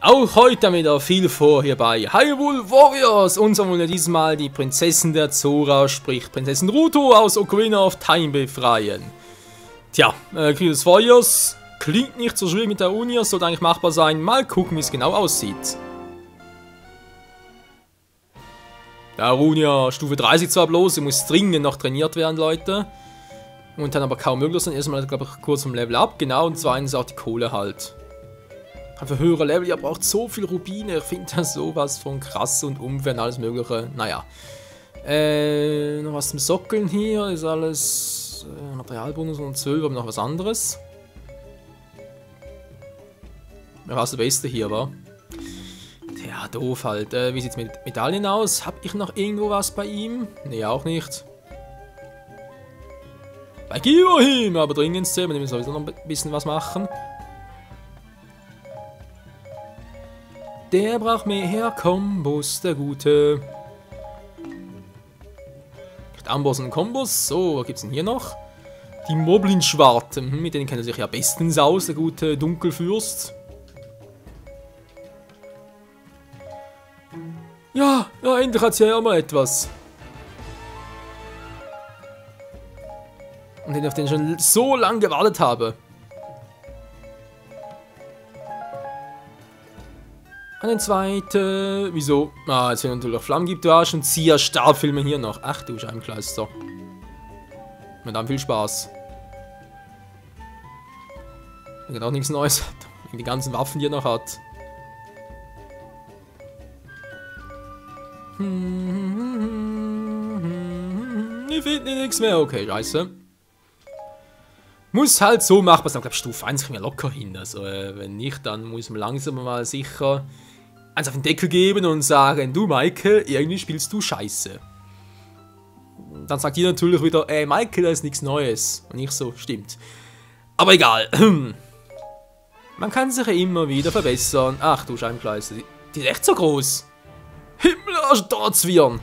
Auch heute wieder viel vor hier bei Hyrule Warriors. Und so wollen wir diesmal die Prinzessin der Zora, sprich Prinzessin Ruto aus Ocarina of Time befreien. Tja, Krieg des Feuers klingt nicht so schwierig mit der Unia, sollte eigentlich machbar sein. Mal gucken, wie es genau aussieht. Der Arunia Stufe 30 zwar bloß, sie muss dringend noch trainiert werden, Leute. Und dann aber kaum möglich sein. Erstmal, glaube ich, kurz vom Level up, genau. Und zweitens auch die Kohle halt. Für höhere Level, ihr braucht so viel Rubine. Ich finde das sowas von krass und unfair und alles mögliche. Naja. Noch was zum Sockeln hier. Ist alles Materialbonus und 12, aber noch was anderes. Wer war der Beste hier, war? Ja, doof halt. Wie sieht es mit Medaillen aus? Hab ich noch irgendwo was bei ihm? Nee, auch nicht. Bei Girohim, aber dringendste, mit dem wir sowieso noch ein bisschen was machen. Der braucht mehr Kombos, der Gute. Amboss und Kombos. So, was gibt's denn hier noch? Die Moblin-Schwarten, mit denen kennt er sich ja bestens aus, der gute Dunkelfürst. Ja, endlich hat sie ja mal etwas. Und den, auf den ich schon so lange gewartet habe. Eine zweite. Wieso? Ah, jetzt wenn natürlich Flammen gibt, du schon Zia Startfilme hier noch. Ach du Scheibenkleister. Mit dann viel Spaß. Wenn auch nichts Neues hat. Wegen die ganzen Waffen, die er noch hat. Ich finde nichts mehr. Okay, scheiße. Muss halt so machbar sein. Ich glaube, Stufe 1 kriegen wir locker hin. Also, wenn nicht, dann muss man langsam mal sicher eins auf den Deckel geben und sagen, du Maike, irgendwie spielst du scheiße. Dann sagt ihr natürlich wieder, ey Maike, da ist nichts Neues. Und ich so, stimmt. Aber egal. Man kann sich ja immer wieder verbessern. Ach du Scheibenkleister, die ist echt so groß. Himmelarsch, da zwirren.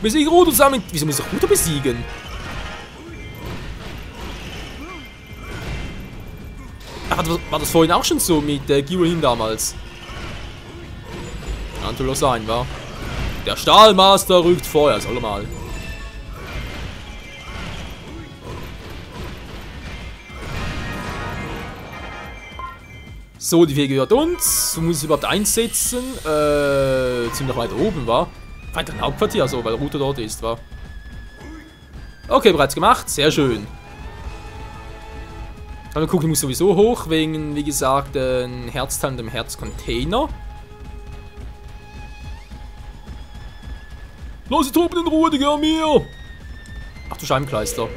Besiege Ruto zusammen. Wieso muss ich Ruto besiegen? Ach, war das vorhin auch schon so mit Girohim damals? Kann natürlich auch sein, wa? Der Stahlmaster rückt Feuer, soll er mal. So, die Fee gehört uns. Du musst es überhaupt einsetzen. Ziemlich weit oben, wa? Weiter im Hauptquartier, also, weil Ruto dort ist, wa? Okay, bereits gemacht. Sehr schön. Dann gucken, ich muss sowieso hoch, wegen, wie gesagt, ein Herzteil und dem Herzcontainer. Lass die Truppen in Ruhe, die gehören mir! Ach du Scheibenkleister.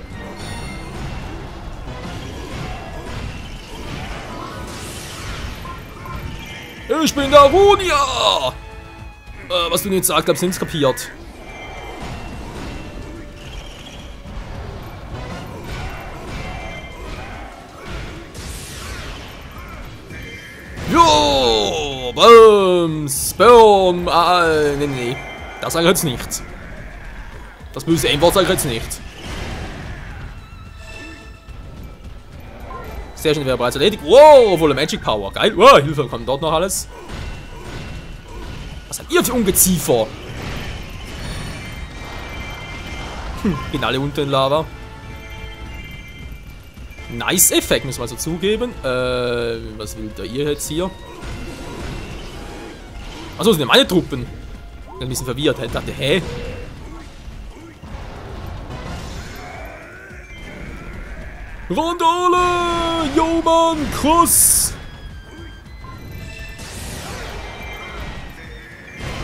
Ich bin der Arunia! Was du nicht sagst, glaubst du nicht kapiert. Jo! Bums! Boom! Nee. Das sage ich jetzt nicht. Das böse Aimwort sage ich jetzt nicht. Sehr schön, wäre bereits erledigt. Wow, volle Magic Power. Geil. Wow, Hilfe, kommt dort noch alles. Was habt ihr für Ungeziefer? Gehen alle unter in Lava. Nice Effekt, muss man so zugeben. Was will der ihr jetzt hier? Achso, sind ja meine Truppen. Ich bin ein bisschen verwirrt. Ich dachte, hä? Randale! Jo Mann, krass!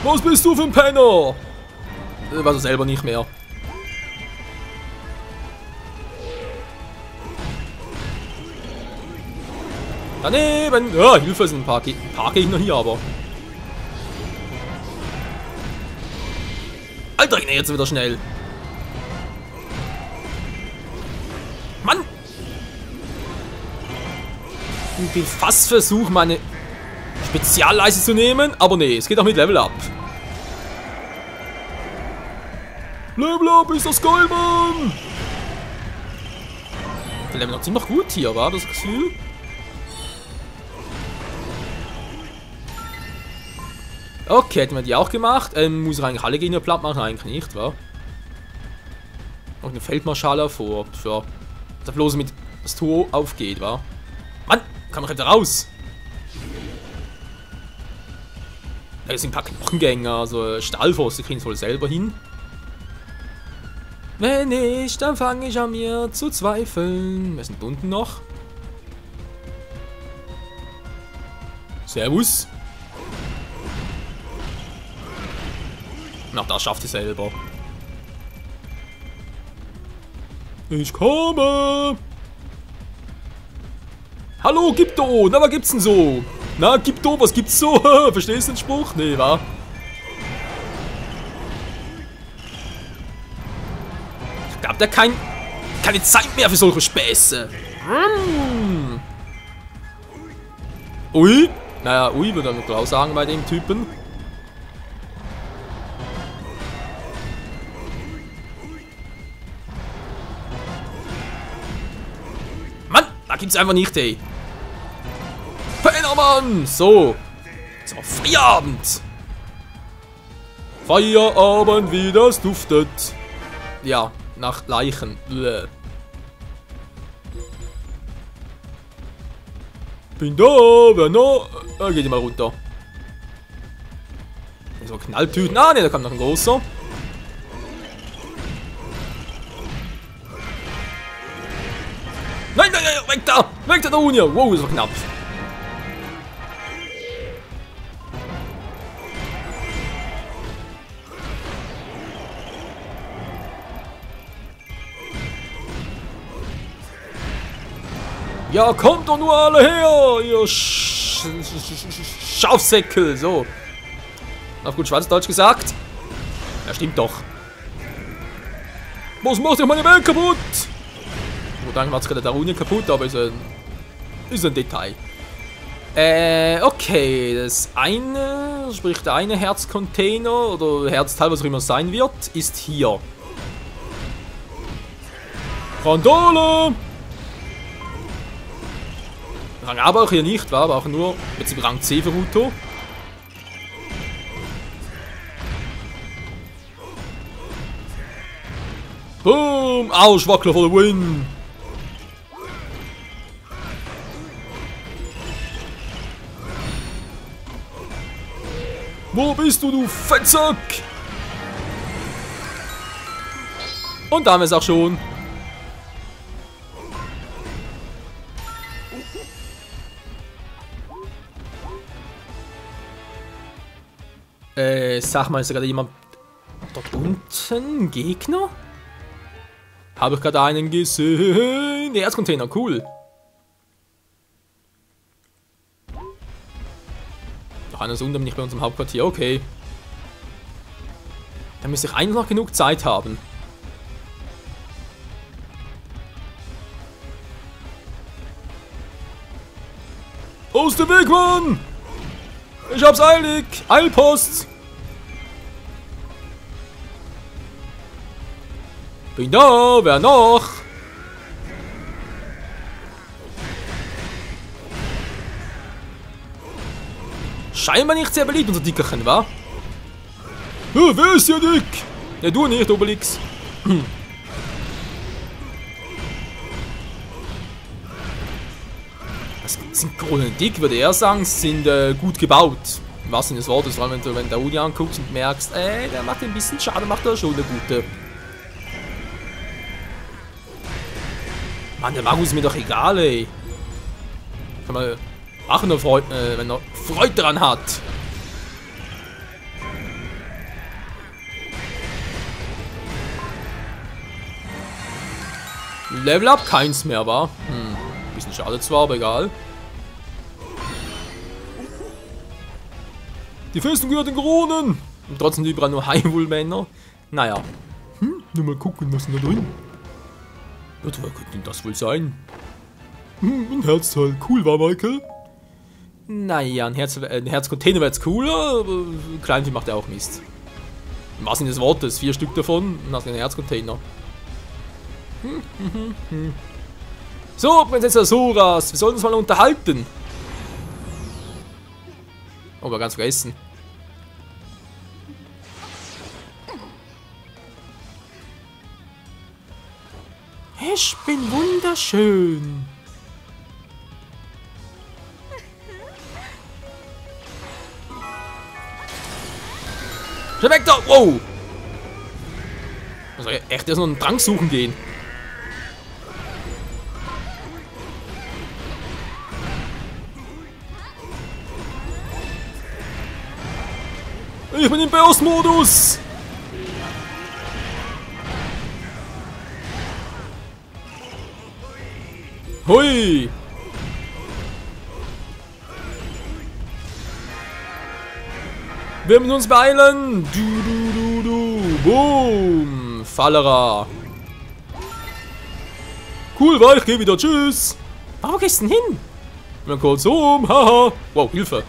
Was bist du für ein Penner? Weiß er selber nicht mehr. Daneben! Ja, Hilfe, sind ein paar Gegner hier, aber. Alter, ich jetzt wieder schnell. Mann! Ich bin fast versucht, meine Spezialleiste zu nehmen, aber nee, es geht auch mit Level Up. Level up ist das geil, Mann! Wir leben noch ziemlich gut hier, war das Gefühl? Okay, hätten wir die auch gemacht. Muss ich eigentlich alle Gegner platt machen? Eigentlich nicht, wa? Noch eine Feldmarschall vor. Ja. Da bloß mit das Tor aufgeht, wa? Mann, kann man wieder raus! Da sind ein paar Knochengänger, also Stahlpfosten kriegen es wohl selber hin. Wenn nicht, dann fange ich an mir zu zweifeln. Wir sind unten noch. Servus. Na, das schafft ihr selber. Ich komme. Hallo, Gipto. Na, was gibt's denn so? Na, Gipto, was gibt's so? Verstehst du den Spruch? Nee, wa? Ich glaube, der hat keine Zeit mehr für solche Späße. Ui. Naja, ui, würde ich auch sagen bei dem Typen. Mann, da gibt's einfach nicht, ey. Pennermann! So. So, Feierabend. Feierabend, wie das duftet. Ja, nach Leichen. Bläh. Bin da, wer noch? Geht die mal runter. So, Knalltüten. Ah, ne, da kommt noch ein großer. Nein, nein, nein, weg da! Weg da, Unia! Wow, das war knapp. Ja, kommt doch nur alle her, ihr Schafsäckel, so. Auf gut Schwarzdeutsch gesagt. Ja, stimmt doch. Was macht ihr meine Welt kaputt? Gut, dann macht es gerade der Rune kaputt, aber ist ein Detail. Okay, das eine, sprich der eine Herzcontainer oder Herzteil, was auch immer sein wird, ist hier. Randale! Rang A auch hier nicht, war aber auch nur jetzt im Rang C für Ruto. Boom! Au, Schwackler for the win! Wo bist du, du Fettsack? Und da haben wir es auch schon. Sag mal, ist da gerade jemand dort unten? Gegner? Habe ich gerade einen gesehen? Der Erzcontainer, cool. Noch einer ist unten, nicht bei unserem Hauptquartier, okay. Da müsste ich eigentlich noch genug Zeit haben. Aus dem Weg, Mann! Ich hab's eilig! Eilpost! Bin da, wer noch? Scheinbar nicht sehr beliebt, unser Dickerchen, wa? Ja, wer ist hier dick? Ja, du nicht, Obelix. Das Synchronen dick, würde er sagen, sind gut gebaut. Im wahrsten Sinne des Wortes, vor allem wenn du der Uni anguckst und merkst, der macht ein bisschen schade, macht er schon eine gute. Mann, der Magus ist mir doch egal, ey. Kann man machen, wenn er Freude daran hat. Level up, keins mehr, war. Bisschen schade zwar, aber egal. Die Festung gehört den Kronen. Und trotzdem überall nur Hyrule-Männer. Naja. Nur mal gucken, was ist da drin. Was könnte denn das wohl sein? Ein Herzteil. Cool, war Michael? Naja, ein Herzcontainer wäre jetzt cooler, aber Kleinvieh macht ja auch Mist. Im wahrsten Sinne des Wortes, 4 Stück davon und hast einen Herzcontainer. So, Prinzessin Azuras, wir sollten uns mal unterhalten. Oh, war ganz vergessen. Ich bin wunderschön. Schnell weg da! Wow! Also echt erst noch einen Trank suchen gehen. Ich bin im Burst-Modus! Hui! Wir müssen uns beeilen! Boom! Fallera! Cool, war ich geh wieder, tschüss! Wo gehst du denn hin? Mal kurz um, haha! Wow, Hilfe!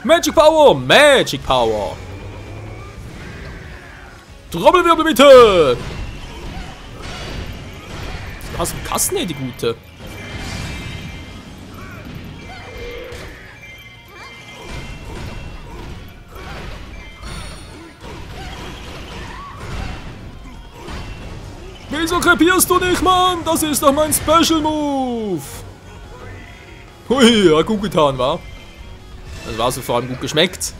Magic Power! Magic Power! Trommelwirbel bitte! Was ein Kasten, ey, die gute. Wieso krepierst du nicht, Mann? Das ist doch mein Special Move! Hui, hat gut getan, wa? Das war so vor allem gut geschmeckt.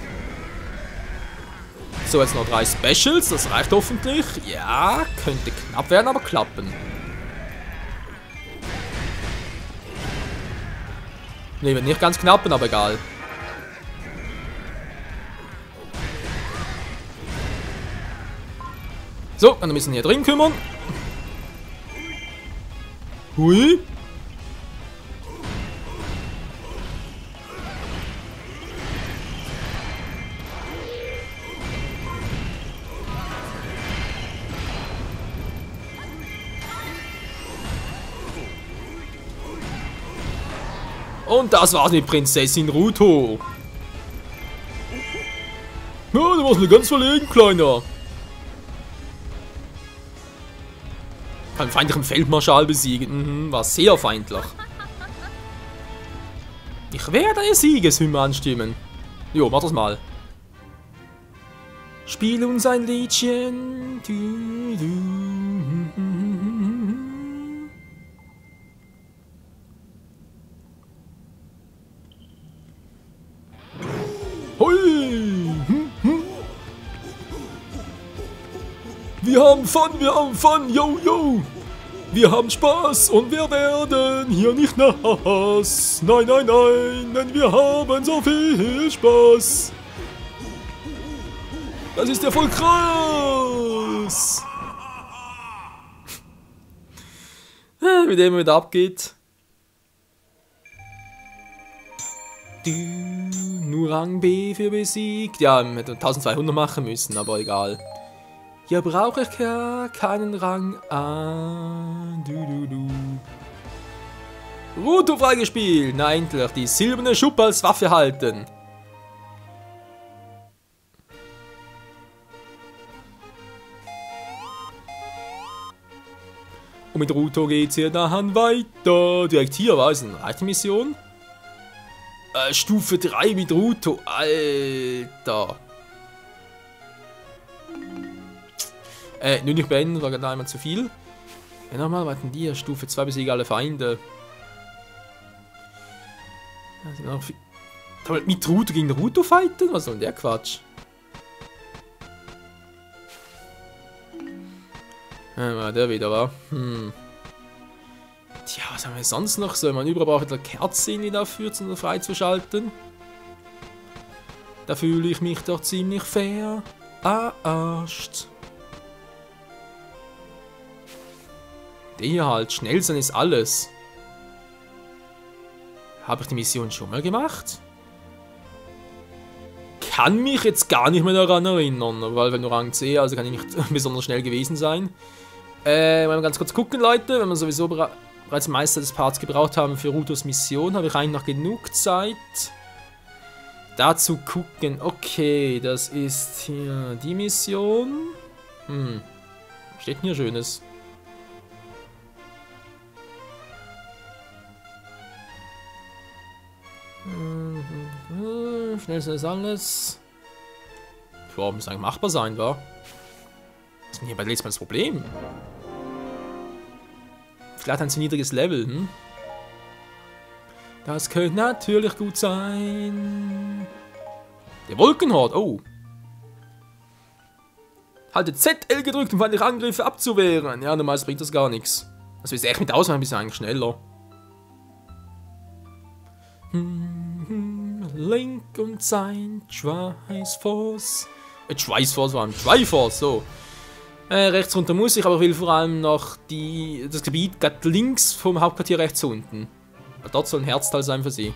So, jetzt noch 3 Specials, das reicht hoffentlich. Ja, könnte knapp werden, aber klappen. Ne, wird nicht ganz knappen, aber egal. So, dann müssen wir hier drin kümmern. Hui. Und das war's mit Prinzessin Ruto. Ja, du warst mir ganz verlegen, Kleiner. Einen feindlichen Feldmarschall besiegen. War sehr feindlich. Ich werde eine Siegeshymne anstimmen. Jo, mach das mal. Spiel uns ein Liedchen. Du, du. Hui! Wir haben Fun, yo, yo! Wir haben Spaß und wir werden hier nicht nass. Nein, nein, nein, denn wir haben so viel Spaß. Das ist ja voll krass! Wie der immer wieder abgeht. Nur Rang B für besiegt. Ja, wir hätten 1200 machen müssen, aber egal. Hier brauche ich ja keinen Rang A. Ruto freigespielt. Na endlich, die silberne Schuppe als Waffe halten. Und mit Ruto geht's hier dann weiter. Direkt hier war es eine leichte Mission. Stufe 3 mit Ruto, Alter. Nur nicht beenden, war gerade einmal zu viel. Ja, nochmal, warten die, Stufe 2 besiege alle Feinde. Mit Ruto gegen Ruto fighten? Was soll denn der Quatsch? Ja, der wieder, war. Tja, was haben wir sonst noch so? Man überall braucht eine Kerze dafür, um freizuschalten. Da fühle ich mich doch ziemlich verarscht. Der hier halt, schnell sein ist alles. Habe ich die Mission schon mal gemacht? Kann mich jetzt gar nicht mehr daran erinnern, weil wenn nur Rang C, also kann ich nicht besonders schnell gewesen sein. Mal ganz kurz gucken, Leute, wenn wir sowieso bereits Meister des Parts gebraucht haben für Rutos Mission, habe ich eigentlich noch genug Zeit. dazu gucken. Okay, das ist hier die Mission. Was steht denn hier Schönes? Schnellste ist alles. Ja, muss eigentlich machbar sein, wa? Was ist denn hier bei letztes Mal das Problem? Vielleicht ein zu niedriges Level, hm? Das könnte natürlich gut sein. Der Wolkenhort, oh. Haltet ZL gedrückt, um feindliche Angriffe abzuwehren. Ja, normalerweise bringt das gar nichts. Das will echt mit ausmachen, ein bisschen eigentlich schneller. Link und sein Schweißforce. Schweißforce war ein Schweißforce, so. Rechts runter muss ich, aber will vor allem noch das Gebiet gerade links vom Hauptquartier rechts unten. Dort soll ein Herzteil sein für sie.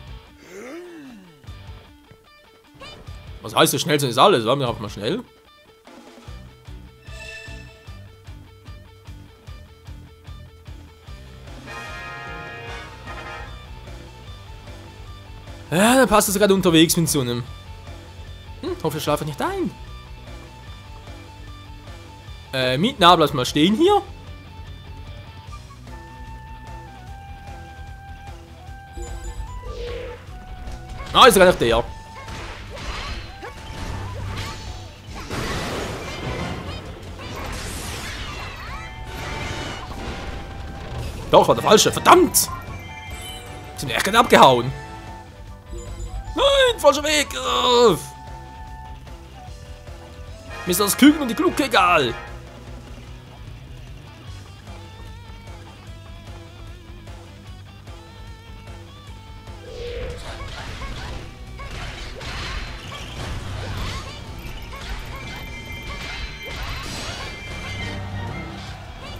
Was heißt so schnell, so ist alles? Wollen wir auch mal schnell? Ja, dann passt es gerade unterwegs mit so einem. Hoffe, ich schlafe nicht ein. Mietner, bleib mal stehen hier. Ah, ist gar nicht der. Doch, war der falsche. Verdammt! Sind echt gerade abgehauen. Nein, falscher Weg. Mir ist das Küken und die Glucke egal.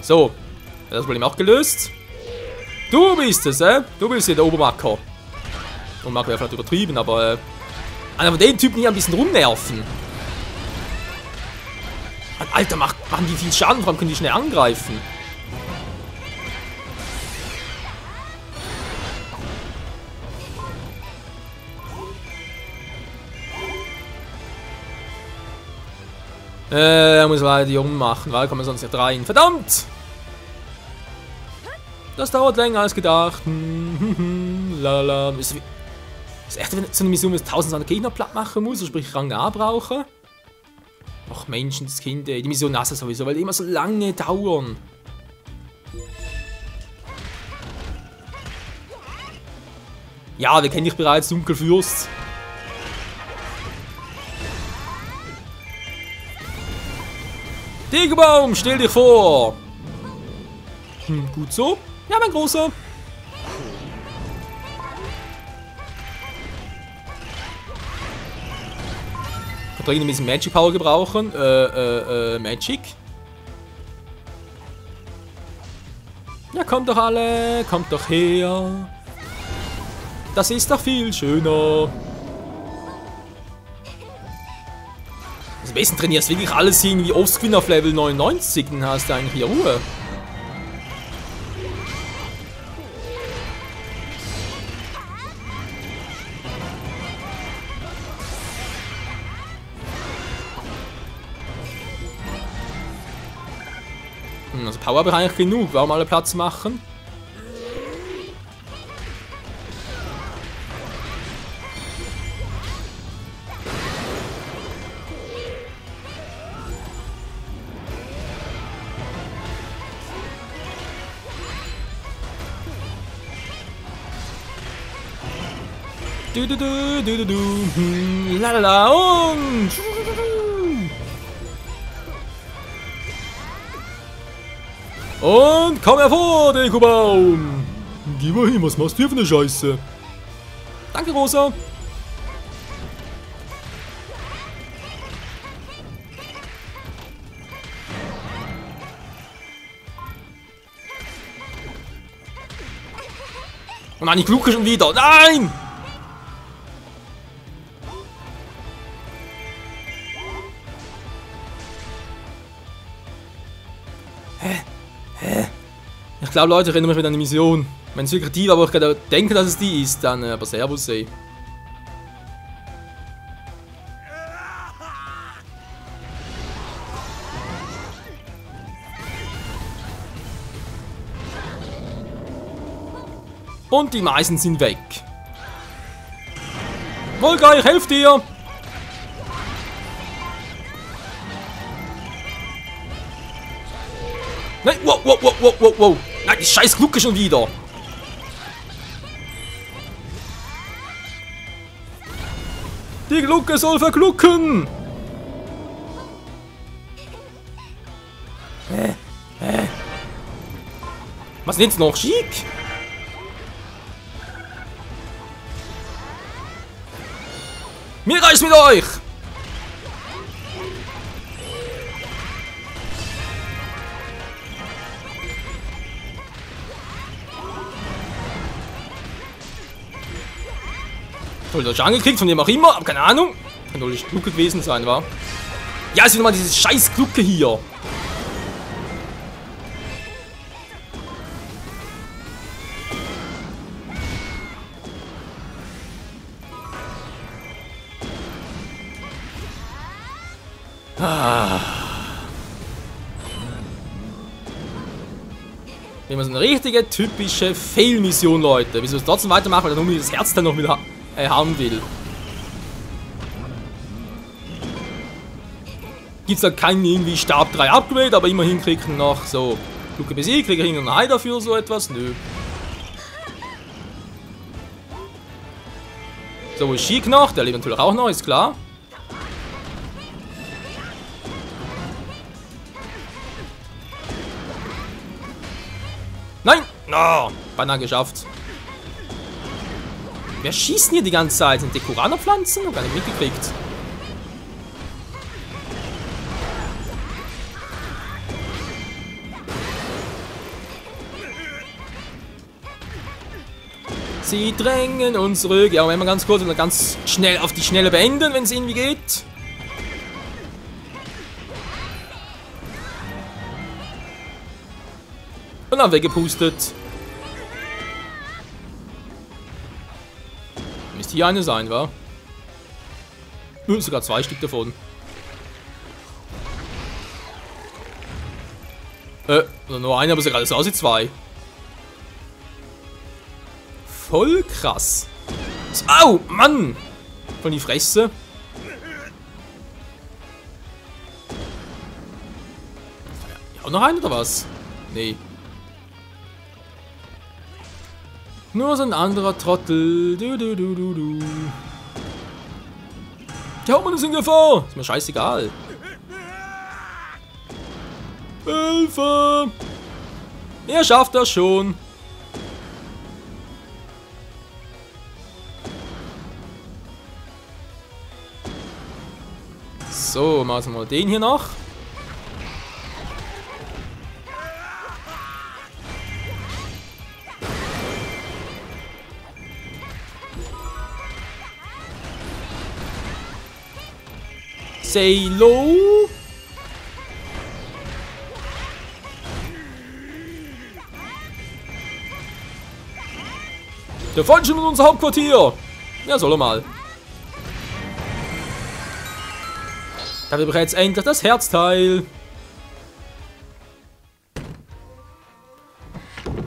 So, das Problem auch gelöst. Du bist es, Du bist hier der Obermacker. Obermacker wäre vielleicht übertrieben, aber einer von den Typen hier ein bisschen rumnerven. Alter, machen die viel Schaden, vor allem können die schnell angreifen. Muss weiter die ummachen, weil kommen wir sonst nicht rein. Verdammt! Das dauert länger als gedacht. Lala. Ist echt so eine Mission, wo es 1200 Gegner platt machen muss, sprich Rang A brauchen? Ach Menschenskind, die Mission hasse sowieso, weil die immer so lange dauern. Ja, wir kennen dich bereits, Dunkelfürst. Diggerbaum, stell dich vor! Gut so. Ja, mein Großer. Ich kann dringend ein bisschen Magic Power gebrauchen. Magic. Ja, kommt doch alle. Kommt doch her. Das ist doch viel schöner. Also am besten trainierst du wirklich alles irgendwie offscreen auf Level 99. Dann hast du eigentlich hier Ruhe. Also Powerbereich genug, warum alle Platz machen? Lalala und komm hervor, Dekobaum! Geh mal hin, was machst du hier für eine Scheiße? Danke, Rosa! Oh nein, ich glucke schon wieder! Nein! Ich glaube, Leute, ich erinnere mich wieder an die Mission. Wenn es wirklich die war, aber ich gerade denke, dass es die ist, dann aber Servus, ey. Und die meisten sind weg. Volga, ich helfe dir! Nein, wow, wow, wow, wow, wow, wow. Nein, die scheiß Glucke schon wieder. Die Glucke soll verglucken. Was denn jetzt noch? Schick? Mir reicht's mit euch! Soll ich angekriegt, von dem auch immer, aber keine Ahnung. Kann doch nicht Glucke gewesen sein, wa? Ja, ist wieder mal diese scheiß Glucke hier. Nehmen wir so eine richtige, typische Fail-Mission, Leute. Wieso es trotzdem weitermachen, weil er nur das Herz dann noch wieder haben will. Gibt's da keinen irgendwie Stab 3 Upgrade, aber immerhin kriegt er noch so Glucke besiegt, kriegt er irgendein Ei dafür, so etwas? Nö. So, wo ist Sheik noch? Der lebt natürlich auch noch, ist klar. Nein! No, beinahe geschafft. Wer schießt denn hier die ganze Zeit? Sind Dekoraner-Pflanzen? Noch gar nicht mitgekriegt. Sie drängen uns zurück. Ja, wenn wir ganz kurz und ganz schnell auf die Schnelle beenden, wenn es irgendwie geht. Und dann weggepustet. Müsste hier eine sein, wa? Sogar 2 Stück davon. Oder nur eine, aber so gerade so aussieht 2. Voll krass. Au, Mann! Von die Fresse. Ja, auch noch einen oder was? Nee. Nur so ein anderer Trottel. Du. Die Hauptmann ist in Gefahr. Ist mir scheißegal. Hilfe! Er schafft das schon. So, machen wir mal den hier noch. Say low. Der Feind schon in unser Hauptquartier. Ja, soll er mal. Dafür brauche ich jetzt endlich das Herzteil.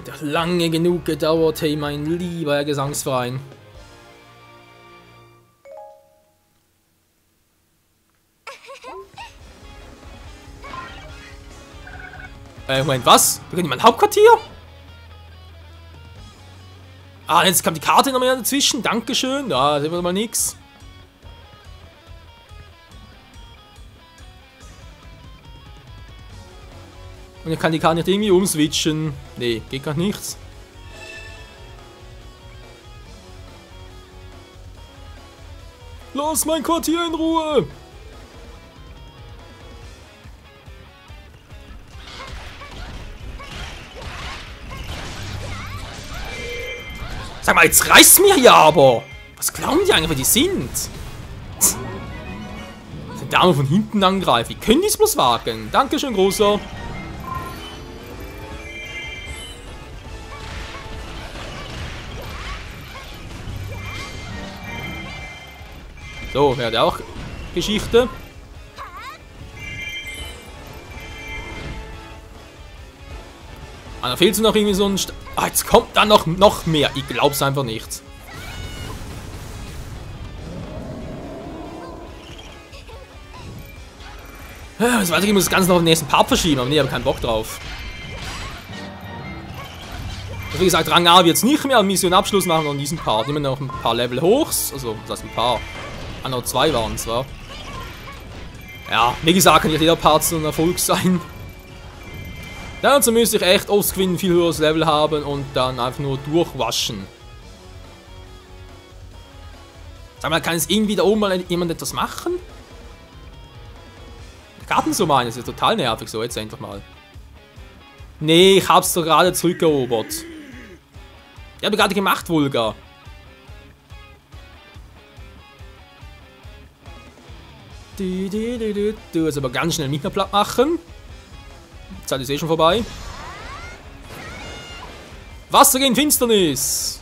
Der hat lange genug gedauert, hey, mein lieber Herr Gesangsverein. Moment, was? Wir können in mein Hauptquartier? Ah, jetzt kam die Karte noch mal dazwischen. Dankeschön. Ja, sehen wir mal nix. Und ich kann die Karte nicht irgendwie umswitchen. Nee, geht gar nichts. Lass mein Quartier in Ruhe! Sag mal, jetzt reißt's mir ja aber! Was glauben die eigentlich, wer die sind? Die Dame von hinten angreifen. Wie können die es bloß wagen? Dankeschön, Großer. So, wer hat auch Geschichte? Ah, da fehlt so noch irgendwie so ein... Ah, jetzt kommt da noch mehr. Ich glaub's einfach nicht. Das weiß ich, ich muss das Ganze noch auf den nächsten Part verschieben, aber nee, ich habe keinen Bock drauf. Also wie gesagt, Rang A wird es nicht mehr, Mission Abschluss machen wir in diesem Part. Nehmen wir noch ein paar Level hoch, also das heißt ein paar. Ah, noch 2 waren es, wa? Ja, wie gesagt, kann nicht jeder Part so ein Erfolg sein. Dazu müsste ich echt offscreen ein viel höheres Level haben und dann einfach nur durchwaschen. Sag mal, kann es irgendwie da oben mal jemand etwas machen? Der Garten so meinen, ist ja total nervig, so jetzt endlich mal. Nee, ich hab's doch gerade zurückerobert. Ich habe gerade gemacht, Vulga. Du jetzt aber ganz schnell nicht mehr platt machen. Die Zeit ist eh schon vorbei. Wasser gegen Finsternis.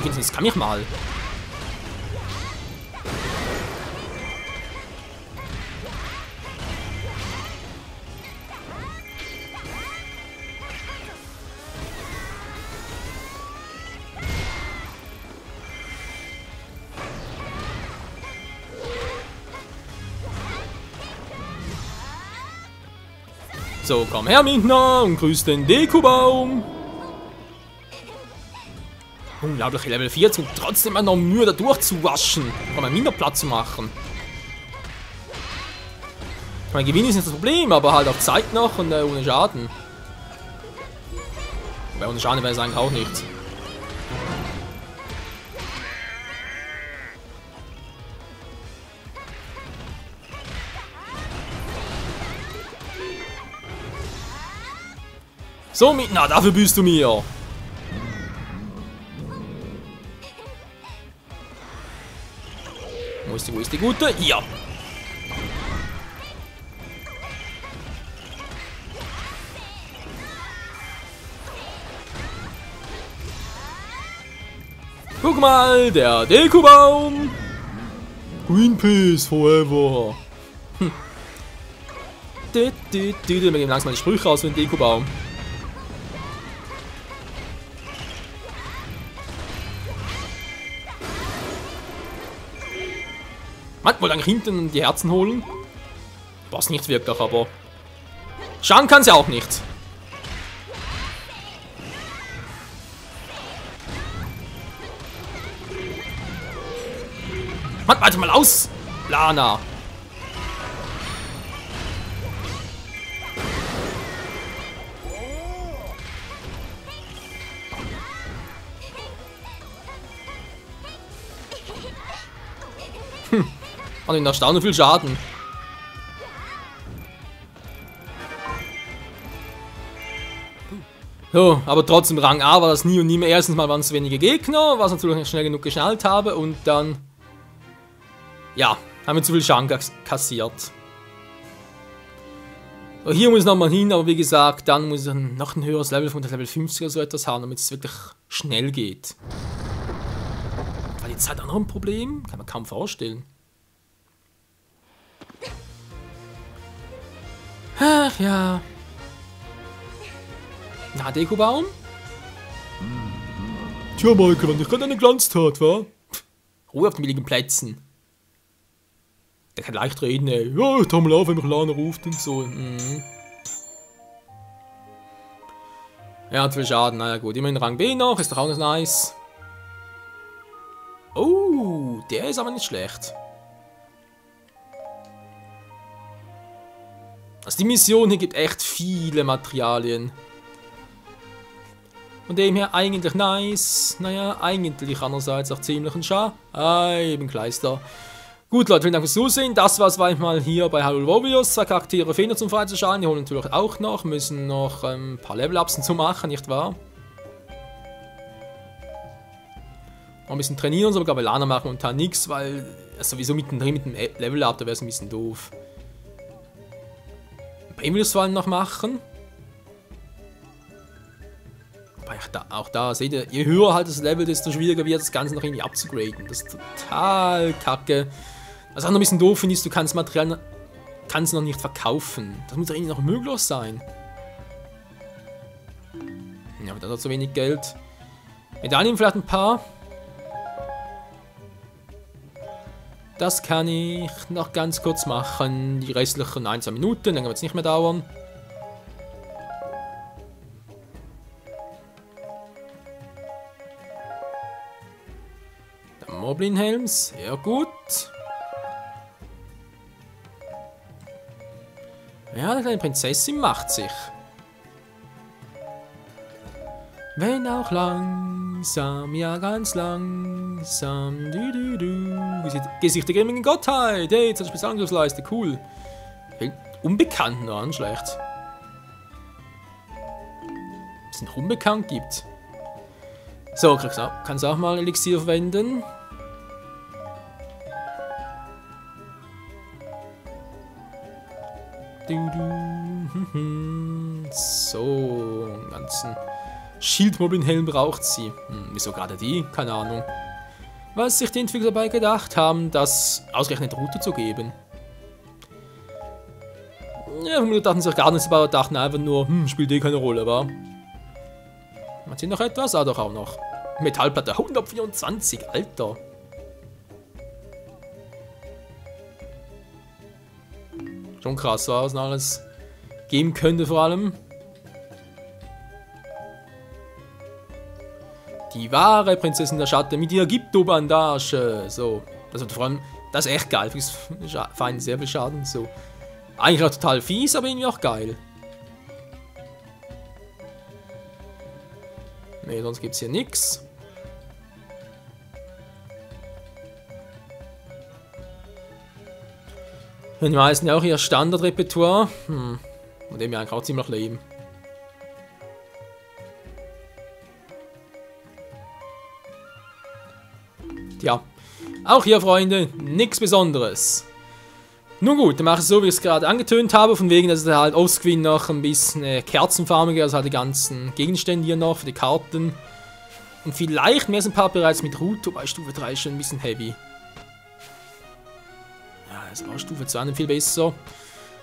Finsternis kann ich mal. So, komm her, Mintner, und grüß den Dekubaum. Unglaubliche Level 14, trotzdem noch Mühe da durchzuwaschen, um einen Minderplatz zu machen. Ich meine, Gewinn ist nicht das Problem, aber halt auf Zeit noch und ohne Schaden. Wobei ohne Schaden wäre es eigentlich auch nicht. So, na, dafür bist du mir. Wo ist die gute? Ja. Guck mal, der Dekubaum. Greenpeace forever. Wir geben langsam die Sprüche raus für den Dekubaum. Man wollte eigentlich hinten die Herzen holen. Was nicht wirklich, aber... Schaden kann sie auch nicht. Man, warte mal aus! Lana! Hat in erstaunlich viel Schaden. So, aber trotzdem Rang A war das nie und nie mehr. Erstens mal waren es wenige Gegner, was natürlich nicht schnell genug geschnallt habe und dann... Ja, haben wir zu viel Schaden kassiert. So, hier muss ich nochmal hin, aber wie gesagt, dann muss ich noch ein höheres Level von der Level 50 oder so etwas haben, damit es wirklich schnell geht. War die Zeit auch noch ein Problem? Kann man kaum vorstellen. Ach ja. Na, Dekubaum? Tja, Maike, wenn ich gerade eine Glanztat, wa? Ruhe auf den billigen Plätzen. Der kann leicht reden, ey. Ja, tau mal auf, wenn mich Lana ruft und so. Ja, hat viel Schaden, naja gut. Immerhin Rang B noch, ist doch auch noch nice. Oh, der ist aber nicht schlecht. Also die Mission hier gibt echt viele Materialien. Von dem her eigentlich nice. Naja, eigentlich andererseits auch ziemlich ein Schar. Eben Kleister. Gut Leute, vielen Dank fürs Zusehen. Das war's mal hier bei Hyrule Warriors. 2 Charaktere fehlen noch zum Freizuschalten. Die holen natürlich auch noch. Müssen noch ein paar Level-Ups zu machen, nicht wahr? Noch ein bisschen trainieren, aber bei Lana machen und nichts, weil sowieso mittendrin mit dem Level-Up, da wäre es ein bisschen doof. Ich will es vor allem noch machen. Aber auch da, seht ihr, je höher halt das Level, desto schwieriger wird das Ganze noch irgendwie abzugraden. Das ist total kacke. Was auch noch ein bisschen doof finde, ist, du kannst Material noch nicht verkaufen. Das muss doch irgendwie noch möglich sein. Ja, aber da hat so wenig Geld. Medaillen vielleicht ein paar. Das kann ich noch ganz kurz machen. Die restlichen 1, 2 Minuten, dann wird es nicht mehr dauern. Der Moblin-Helm, sehr gut. Ja, die kleine Prinzessin macht sich. Wenn auch langsam, ja ganz langsam, Gesicht der grimmigen Gottheit, hey, jetzt hat er Angriffsleiste, cool. Unbekannt noch an, schlecht. Dass es noch unbekannt gibt. So, kannst auch mal Elixier verwenden. So, einen ganzen Schildmoblin-Helm braucht sie. Wieso gerade die? Keine Ahnung. Was sich die Entwickler dabei gedacht haben, das ausgerechnet Route zu geben. Ja, wir dachten sich gar nichts dabei, dachten einfach nur, spielt eh keine Rolle, aber. Hat sie noch etwas? Ah, doch auch noch. Metallplatte 124, Alter. Schon krass, was noch alles geben könnte vor allem. Die wahre Prinzessin der Schatten mit ihrer Gypto-Bandage. So, das wird vor allem, das ist echt geil. Fein sehr viel Schaden. So, eigentlich auch total fies, aber irgendwie auch geil. Ne, sonst gibt es hier nichts. Die meisten ja auch ihr Standardrepertoire. Und dem ja eigentlich auch ziemlich lame. Ja, auch hier, Freunde, nichts Besonderes. Nun gut, dann mache ich es so, wie ich es gerade angetönt habe, von wegen, dass es halt offscreen noch ein bisschen kerzenfarbiger, also halt die ganzen Gegenstände hier noch für die Karten. Und vielleicht mehr ein paar bereits mit Route, bei Stufe 3 ist schon ein bisschen heavy. Ja, also auch Stufe 2 viel besser.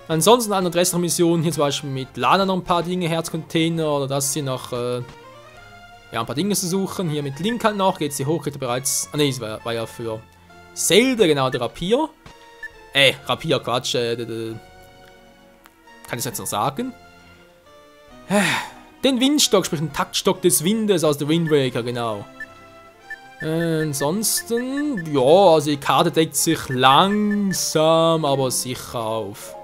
Ansonsten an der restlichen Missionen, hier zum Beispiel mit Lana noch ein paar Dinge, Herzcontainer oder das hier noch, ja, ein paar Dinge zu suchen. Hier mit Link halt noch, geht es die Hochkette bereits. Ah ne, das war ja für Zelda, genau, der Rapier. Rapier, Quatsch, kann ich jetzt noch sagen? Den Windstock, sprich den Taktstock des Windes aus der Wind Waker, genau. Ansonsten, ja, also die Karte deckt sich langsam, aber sicher auf.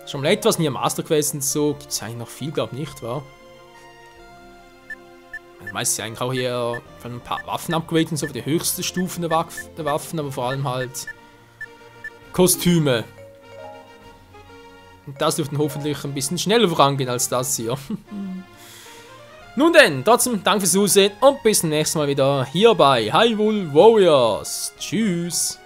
Schon mal etwas, nie Master Quest und so, gibt es eigentlich noch viel, glaube ich nicht, wa? Meistens eigentlich auch hier von ein paar Waffen-Upgrades und so für die höchsten Stufen der Waffen, aber vor allem halt Kostüme. Und das dürfte hoffentlich ein bisschen schneller vorangehen als das hier. Nun denn, trotzdem danke fürs Zusehen und bis zum nächsten Mal wieder hier bei Hyrule Warriors. Tschüss.